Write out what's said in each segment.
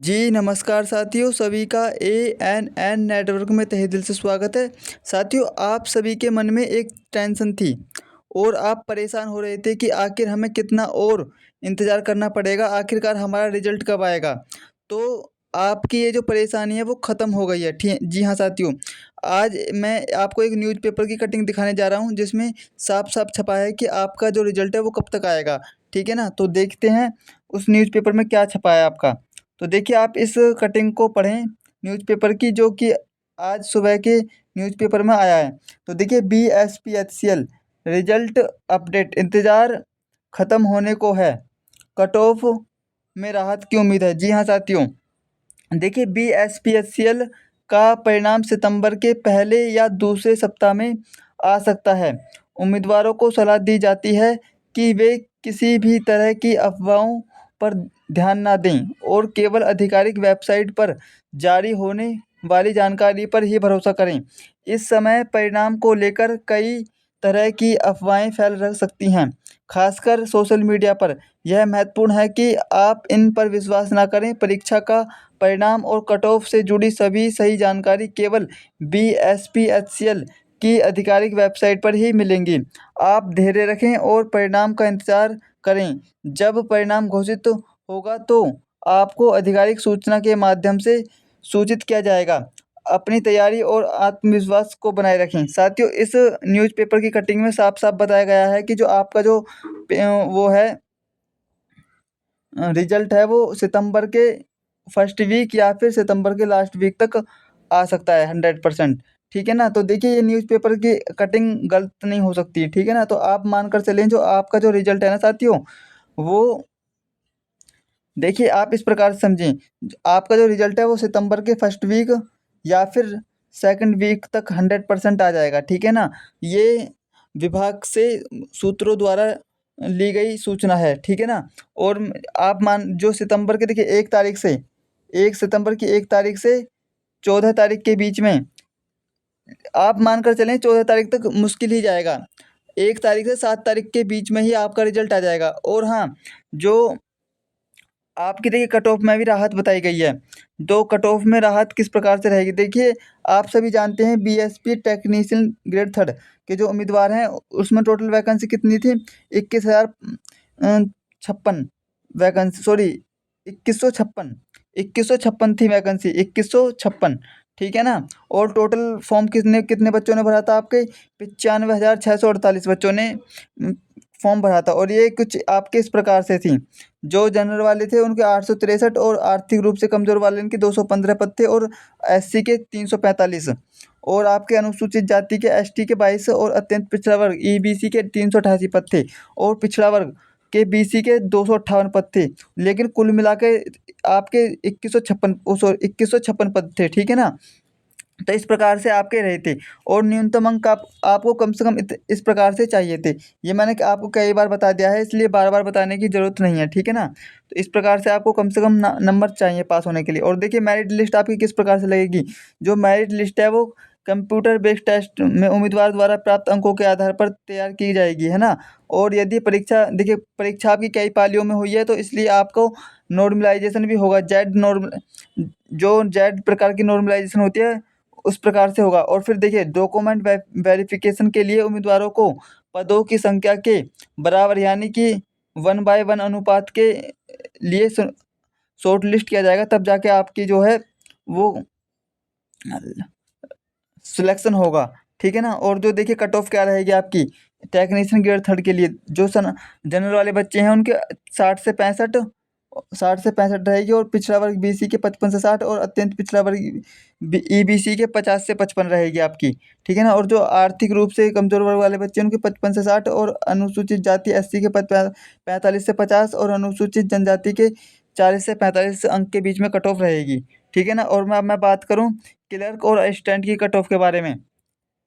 जी, नमस्कार साथियों, सभी का एएनएन नेटवर्क में तहे दिल से स्वागत है। साथियों, आप सभी के मन में एक टेंशन थी और आप परेशान हो रहे थे कि आखिर हमें कितना और इंतज़ार करना पड़ेगा, आखिरकार हमारा रिज़ल्ट कब आएगा। तो आपकी ये जो परेशानी है वो ख़त्म हो गई है। जी हाँ साथियों, आज मैं आपको एक न्यूज़पेपर की कटिंग दिखाने जा रहा हूँ जिसमें साफ-साफ छपा है कि आपका जो रिज़ल्ट है वो कब तक आएगा, ठीक है ना? तो देखते हैं उस न्यूज़पेपर में क्या छपा है आपका। तो देखिए आप इस कटिंग को पढ़ें न्यूज़पेपर की, जो कि आज सुबह के न्यूज़पेपर में आया है। तो देखिए बीएसपीएचसीएल रिजल्ट अपडेट, इंतज़ार ख़त्म होने को है, कट ऑफ में राहत की उम्मीद है। जी हाँ साथियों, देखिए बीएसपीएचसीएल का परिणाम सितंबर के पहले या दूसरे सप्ताह में आ सकता है। उम्मीदवारों को सलाह दी जाती है कि वे किसी भी तरह की अफवाहों पर ध्यान न दें और केवल आधिकारिक वेबसाइट पर जारी होने वाली जानकारी पर ही भरोसा करें। इस समय परिणाम को लेकर कई तरह की अफवाहें फैल रह सकती हैं, खासकर सोशल मीडिया पर। यह महत्वपूर्ण है कि आप इन पर विश्वास न करें। परीक्षा का परिणाम और कट ऑफ से जुड़ी सभी सही जानकारी केवल बीएसपीएचसीएल की आधिकारिक वेबसाइट पर ही मिलेंगी। आप धैर्य रखें और परिणाम का इंतज़ार करें। जब परिणाम घोषित होगा तो आपको आधिकारिक सूचना के माध्यम से सूचित किया जाएगा। अपनी तैयारी और आत्मविश्वास को बनाए रखें। साथियों, इस न्यूज़पेपर की कटिंग में साफ-साफ बताया गया है कि जो आपका जो वो है रिजल्ट है वो सितंबर के फर्स्ट वीक या फिर सितंबर के लास्ट वीक तक आ सकता है 100%, ठीक है ना? तो देखिए ये न्यूज़पेपर की कटिंग गलत नहीं हो सकती, ठीक है ना? तो आप मानकर चलें जो आपका जो रिजल्ट है ना साथियों, वो देखिए आप इस प्रकार से समझें, आपका जो रिजल्ट है वो सितंबर के फर्स्ट वीक या फिर सेकंड वीक तक 100% आ जाएगा, ठीक है ना? ये विभाग से सूत्रों द्वारा ली गई सूचना है, ठीक है ना? और आप मान जो सितंबर के देखिए 1 सितंबर की 1 तारीख से 14 तारीख के बीच में आप मानकर चलें 14 तारीख तक मुश्किल ही जाएगा। 1 तारीख से 7 तारीख के बीच में ही आपका रिजल्ट आ जाएगा। और हाँ, जो आपकी देखिए कट ऑफ में भी राहत बताई गई है। तो कट ऑफ में राहत किस प्रकार से रहेगी? देखिए, आप सभी जानते हैं बीएसपी टेक्नीशियन ग्रेड थर्ड के जो उम्मीदवार हैं उसमें टोटल वैकेंसी कितनी थी? 21,056 वैकेंसी, सॉरी 2156 2156 थी वैकेंसी, 2156, ठीक है ना? और टोटल फॉर्म कितने कितने बच्चों ने भरा था? आपके 95,648 बच्चों ने फॉर्म भरा था। और ये कुछ आपके इस प्रकार से थी, जो जनरल वाले थे उनके 863 और आर्थिक रूप से कमज़ोर वाले इनके 215 पद थे और एससी के 345 और आपके अनुसूचित जाति के एसटी के 22 और अत्यंत पिछड़ा वर्ग ईबीसी के 388 पद थे और पिछड़ा वर्ग के बीसी के 258 पद थे। लेकिन कुल मिला के आपके 2156 पद थे, ठीक है ना? तो इस प्रकार से आपके रहे थे और न्यूनतम अंक आपको कम से कम इस प्रकार से चाहिए थे। ये मैंने आपको कई बार बता दिया है, इसलिए बार-बार बताने की ज़रूरत नहीं है, ठीक है ना? तो इस प्रकार से आपको कम से कम न नंबर चाहिए पास होने के लिए। और देखिए मेरिट लिस्ट आपकी किस प्रकार से लगेगी? जो मेरिट लिस्ट है वो कंप्यूटर बेस्ड टेस्ट में उम्मीदवार द्वारा प्राप्त अंकों के आधार पर तैयार की जाएगी, है ना? और यदि परीक्षा देखिए परीक्षा आपकी कई पालियों में हुई है तो इसलिए आपको नॉर्मलाइज़ेशन भी होगा। जेड प्रकार की नॉर्मलाइज़ेशन होती है उस प्रकार से होगा। और फिर देखिए डॉक्यूमेंट वेरिफिकेशन के लिए उम्मीदवारों को पदों की संख्या के बराबर यानी कि 1/1 अनुपात के लिए शॉर्ट लिस्ट किया जाएगा, तब जाके आपकी जो है वो सिलेक्शन होगा, ठीक है ना? और जो देखिए कट ऑफ क्या रहेगी आपकी टेक्नीशियन ग्रेड थर्ड के लिए, जो जनरल वाले बच्चे हैं उनके 60 से 65 रहेगी और पिछड़ा वर्ग बीसी के 55 से 60 और अत्यंत पिछड़ा वर्ग ईबीसी के 50 से 55 रहेगी आपकी, ठीक है ना? और जो आर्थिक रूप से कमजोर वर्ग वाले बच्चे हैं उनके 55 से 60 और अनुसूचित जाति एससी के 45 से 50 और अनुसूचित जनजाति के 40 से 45 अंक के बीच में कट ऑफ रहेगी, ठीक है ना? और मैं बात करूँ क्लर्क और असिस्टेंट की कट ऑफ के बारे में।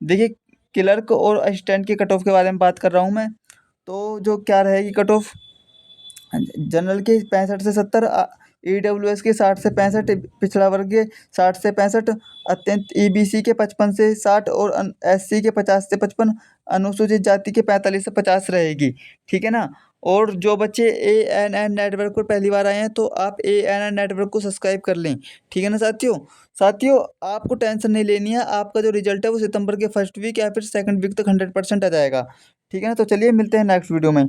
देखिए क्लर्क और असिस्टेंट की कट ऑफ के बारे में बात कर रहा हूँ मैं। तो जो क्या रहेगी कट ऑफ जनरल के 65 से 70, ईडब्ल्यूएस के 60 से 65, पिछड़ा वर्ग के 60 से 65, अत्यंत ईबीसी के 55 से 60 और एससी के 50 से 55, अनुसूचित जाति के 45 से 50 रहेगी, ठीक है ना? और जो बच्चे ANN नेटवर्क पर पहली बार आए हैं तो आप ANN नेटवर्क को सब्सक्राइब कर लें, ठीक है ना साथियों। साथियों आपको टेंशन नहीं लेनी है, आपका जो रिजल्ट है वो सितंबर के फर्स्ट वीक या फिर सेकंड वीक तक 100% आ जाएगा, ठीक है ना। तो चलिए मिलते हैं नेक्स्ट वीडियो में।